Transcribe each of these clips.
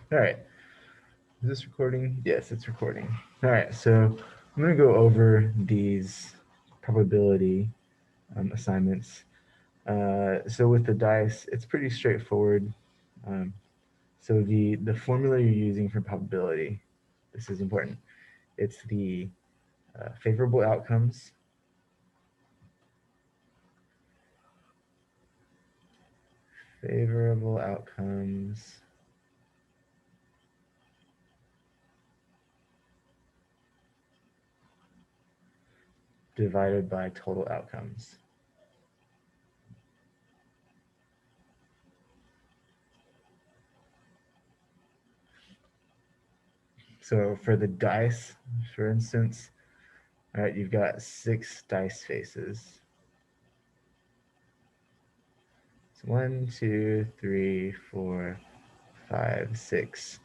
All right. Is this recording? Yes, it's recording. All right. So I'm going to go over these probability assignments. So with the dice, it's pretty straightforward. Um, so the formula you're using for probability, this is important. It's the favorable outcomes favorable outcomes divided by total outcomes. So for the dice, for instance, all right, you've got 6 dice faces. So 1, 2, 3, 4, 5, 6.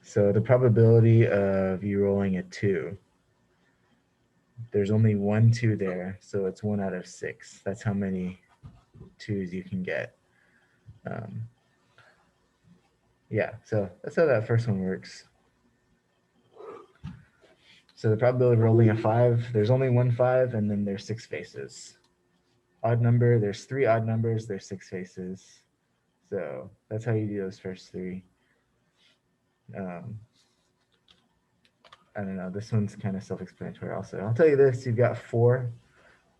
So the probability of you rolling a 2, there's only 1 2 there, so it's 1 out of 6. That's how many 2s you can get. Yeah, so that's how that first one works. So the probability of rolling a 5, there's only 1 5, and then there's 6 faces. Odd number, there's 3 odd numbers, there's 6 faces. So that's how you do those first 3. I don't know, this one's kind of self-explanatory also. I'll tell you this, you've got 4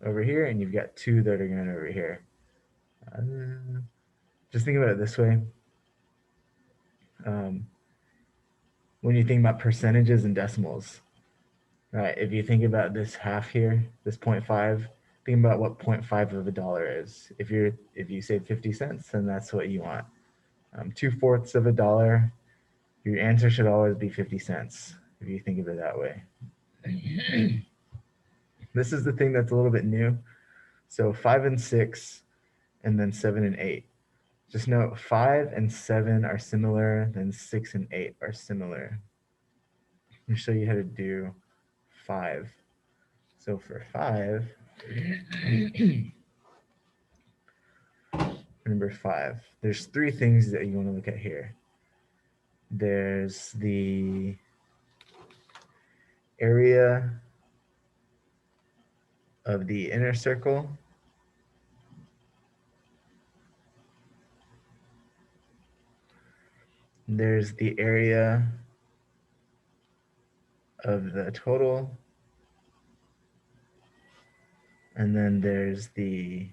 over here, and you've got 2 that are going over here. Just think about it this way. When you think about percentages and decimals, right? If you think about this half here, this 0.5, think about what 0.5 of a dollar is. If you say 50 cents, then that's what you want. 2/4 of a dollar, your answer should always be 50 cents if you think of it that way. This is the thing that's a little bit new. So 5 and 6, and then 7 and 8. Just note 5 and 7 are similar, then 6 and 8 are similar. Let me show you how to do 5. So for 5, number 5, there's 3 things that you want to look at here. There's the area of the inner circle. There's the area of the total. And then there's the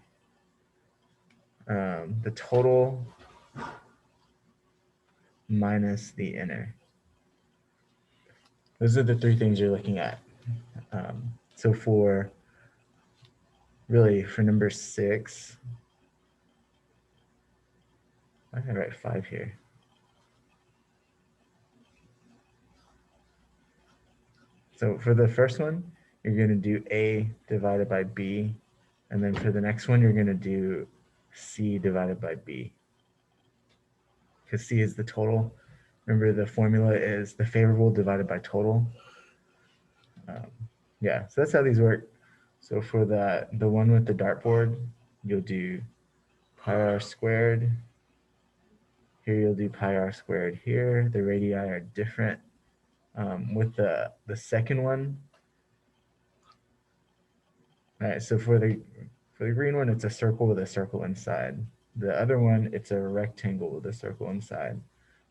total minus the inner. Those are the 3 things you're looking at. So for number 6, why did I write 5 here? So for the first one, you're going to do A divided by B. And then for the next one, you're going to do C divided by B. Because C is the total. Remember, the formula is the favorable divided by total. Yeah, so that's how these work. So for the one with the dartboard, you'll do pi r squared. Here you'll do pi r squared here. The radii are different. With the second one, all right, so for the green one, it's a circle with a circle inside. The other one, it's a rectangle with a circle inside.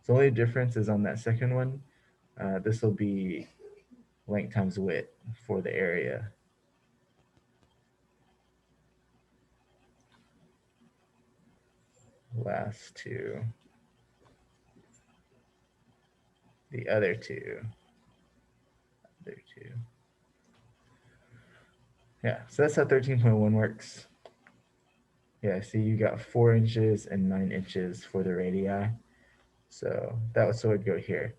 So the only difference is on that second one, this will be length times width for the area. Last two. The other two. Yeah, so that's how 13.1 works. Yeah, see you got 4 inches and 9 inches for the radii. So that would go here.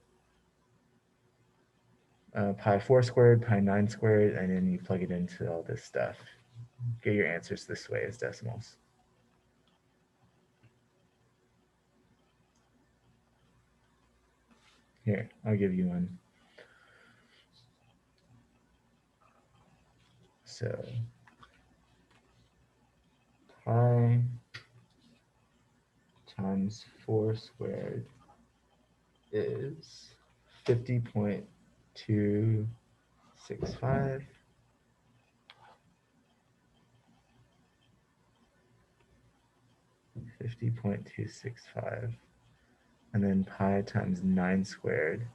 Pi 4 squared, pi 9 squared, and then you plug it into all this stuff. Get your answers this way as decimals. Here, I'll give you one. So pi times 4 squared is 50.265. .265, and then pi times 9 squared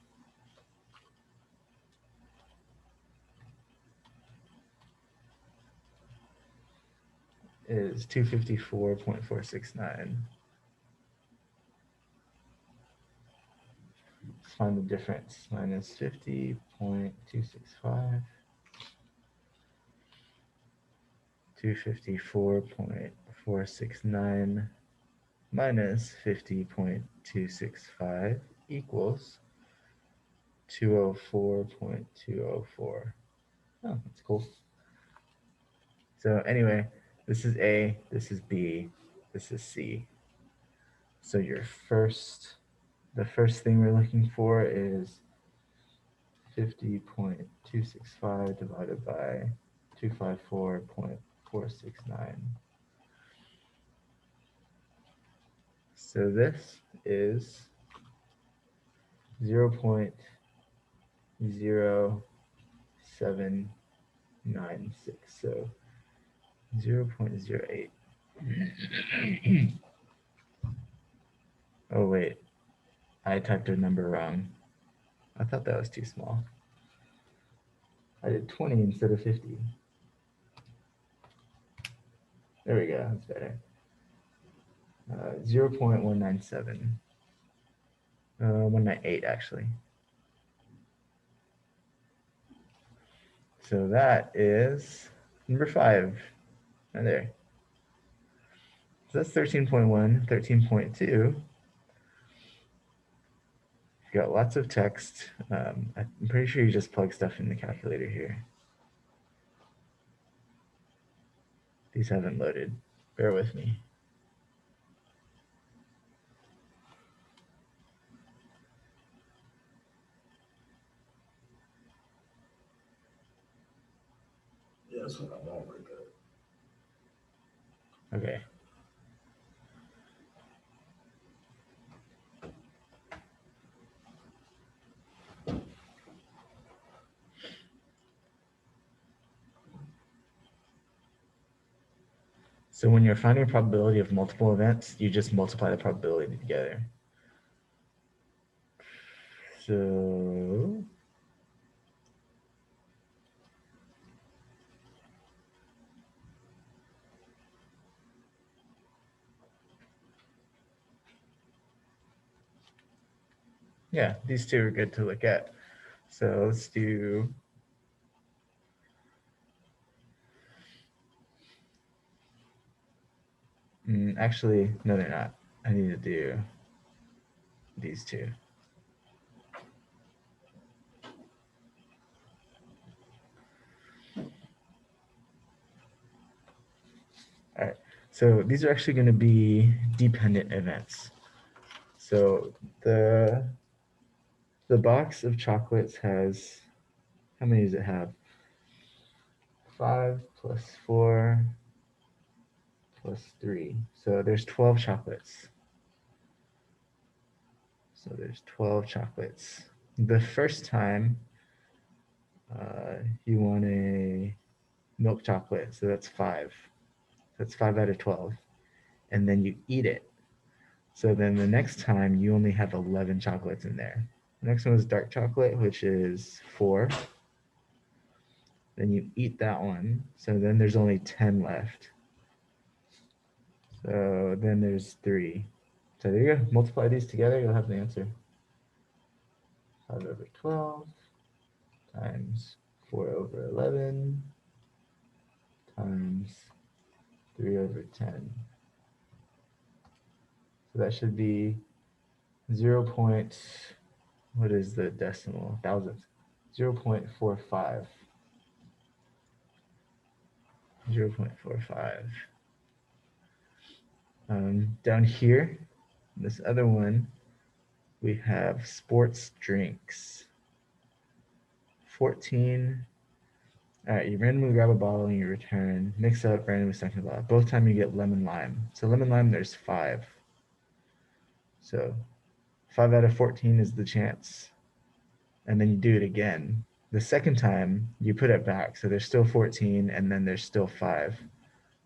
is 254.469. Let's find the difference. Minus 50.265, 254.469 minus 50.265 equals 204.204. Oh, that's cool. So anyway, this is A, this is B, this is C. So the first thing we're looking for is 50.265 divided by 254.469. So this is 0.0796. So 0.08. Oh wait, I typed a number wrong. I thought that was too small. I did 20 instead of 50. There we go, that's better. 0.197. 198 actually. So that is number 5. Right there. So that's 13.1, 13.2. You've got lots of text. I'm pretty sure you just plug stuff in the calculator here. These haven't loaded. Bear with me. Yeah, that's what I want right there. Okay. So when you're finding a probability of multiple events, you just multiply the probability together. So yeah, these two are good to look at. So let's do actually, no, they're not. I need to do these two. All right, so these are actually going to be dependent events. So the box of chocolates has, how many does it have? 5 plus 4 plus 3. So there's 12 chocolates. So there's 12 chocolates. The first time you want a milk chocolate, so that's 5. That's 5 out of 12. And then you eat it. So then the next time you only have 11 chocolates in there. The next one is dark chocolate, which is 4. Then you eat that one. So then there's only 10 left. So then there's 3. So there you go. Multiply these together, you'll have the answer. 5 over 12 times 4 over 11 times 3 over 10. So that should be 0. What is the decimal? Thousandth. 0.45. 0.45. Down here, this other one, we have sports drinks. 14. All right, you randomly grab a bottle and you return. Mix up randomly selected bottle. Both time you get lemon lime. So lemon lime, there's 5. So 5 out of 14 is the chance. And then you do it again. The second time, you put it back. So there's still 14, and then there's still 5.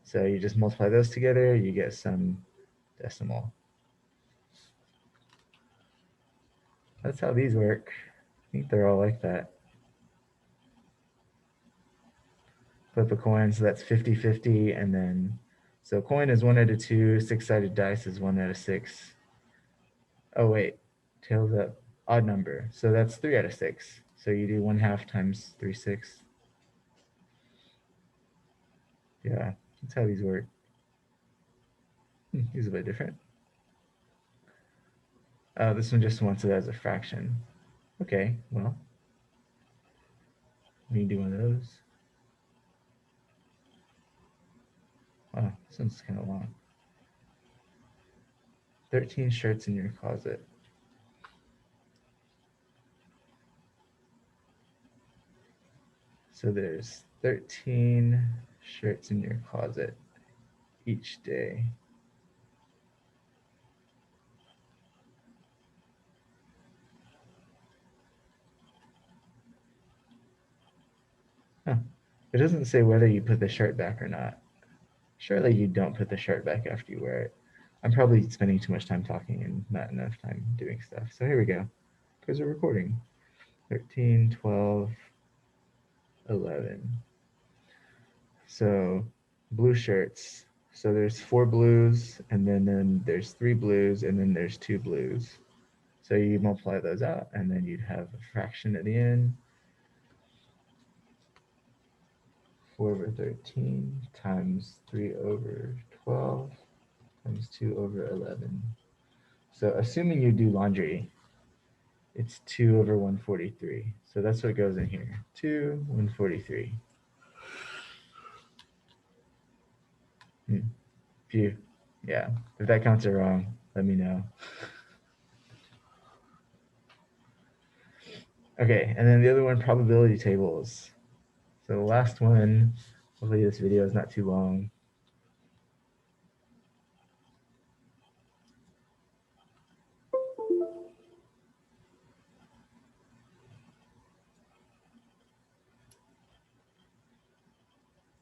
So you just multiply those together, you get some decimal. That's how these work. I think they're all like that. Flip a coin, so that's 50-50, and then, so coin is 1 out of 2, 6-sided dice is 1 out of 6. Oh wait, tails up, odd number, so that's 3 out of 6. So you do 1/2 times 3/6. Yeah, that's how these work. These are a bit different. This one just wants it as a fraction. Okay, well, we can do one of those. Wow, this one's kind of long. 13 shirts in your closet. So there's 13 shirts in your closet each day. Huh. It doesn't say whether you put the shirt back or not. Surely you don't put the shirt back after you wear it. I'm probably spending too much time talking and not enough time doing stuff. So here we go. Because we're recording. 13, 12, 11. So blue shirts. So there's 4 blues, and then there's 3 blues, and then there's 2 blues. So you multiply those out, and then you'd have a fraction at the end. 4/13 times 3/12 times 2/11. So assuming you do laundry, it's 2/143. So that's what goes in here. 2/143. If that counts it wrong, let me know. Okay, and then the other one, probability tables. So the last one, hopefully this video is not too long.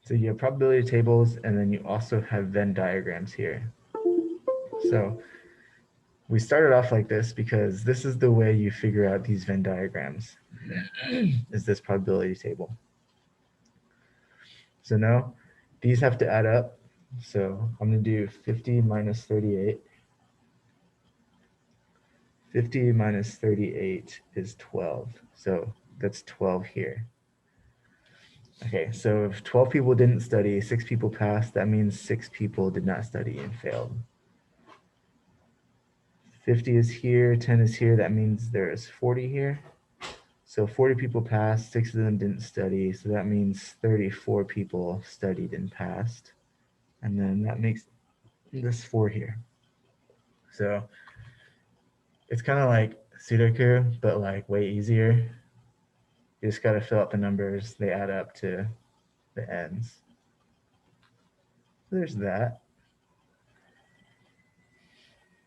So you have probability tables, and then you also have Venn diagrams here. So we started off like this because this is the way you figure out these Venn diagrams, is this probability table. So now these have to add up. So I'm going to do 50 minus 38. 50 minus 38 is 12. So that's 12 here. Okay, so if 12 people didn't study, 6 people passed, that means 6 people did not study and failed. 50 is here, 10 is here, that means there is 40 here. So 40 people passed, 6 of them didn't study, so that means 34 people studied and passed. And then that makes this 4 here. So it's kind of like Sudoku, but like way easier. You just got to fill out the numbers, they add up to the ends. So there's that.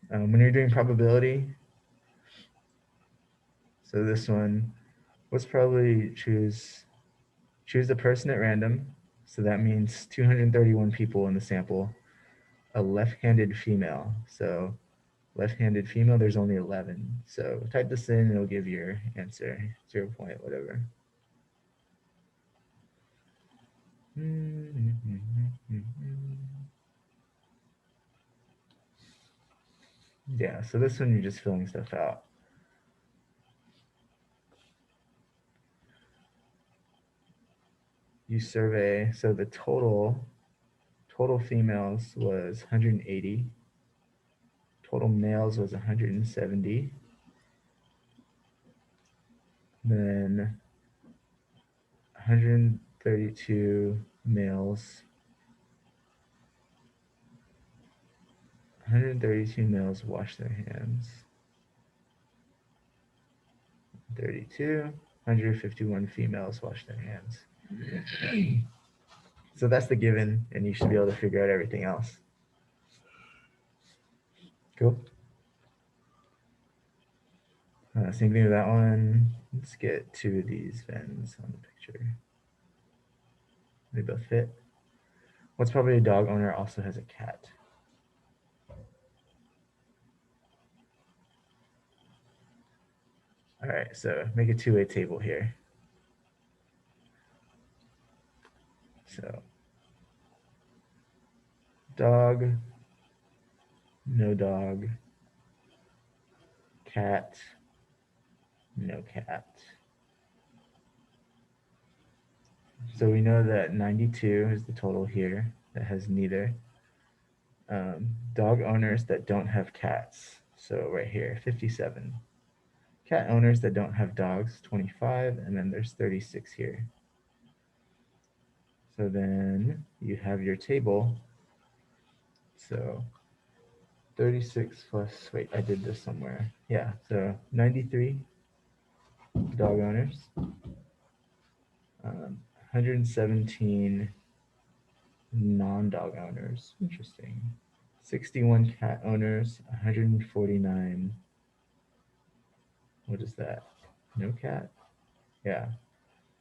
When you're doing probability, so this one, let's probably choose the person at random. So that means 231 people in the sample. A left-handed female. So left-handed female, there's only 11. So type this in, it'll give your answer, 0 point whatever. Yeah, so this one you're just filling stuff out. You survey, so the total females was 180. Total males was 170. Then 132 males. 132 males washed their hands. 32. 151 females washed their hands. So that's the given, and you should be able to figure out everything else. Cool. Same thing with that one. Let's get two of these Vens on the picture. They both fit. What's probably a dog owner also has a cat? All right, so make a two-way table here. So dog, no dog, cat, no cat. So we know that 92 is the total here that has neither. Dog owners that don't have cats. So right here, 57. Cat owners that don't have dogs, 25. And then there's 36 here. So then you have your table. So 36 plus, wait, I did this somewhere. Yeah, so 93 dog owners, 117 non-dog owners. Interesting. 61 cat owners, 149. What is that? No cat? Yeah.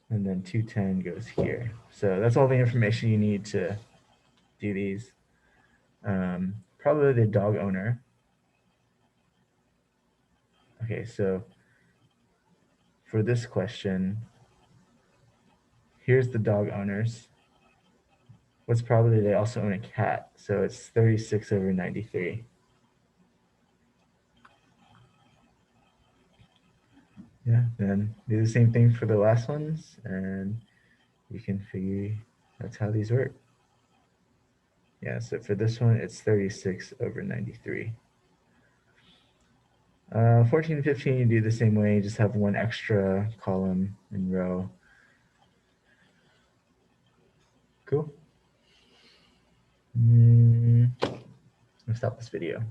And then 210 goes here. So that's all the information you need to do these. Probably the dog owner. Okay, so for this question, here's the dog owners. What's probably they also own a cat, so it's 36 over 93. Yeah, then do the same thing for the last ones, and you can figure that's how these work. Yeah, so for this one, it's 36 over 93. 14 and 15, you do the same way, you just have one extra column and row. Cool. Let's stop this video.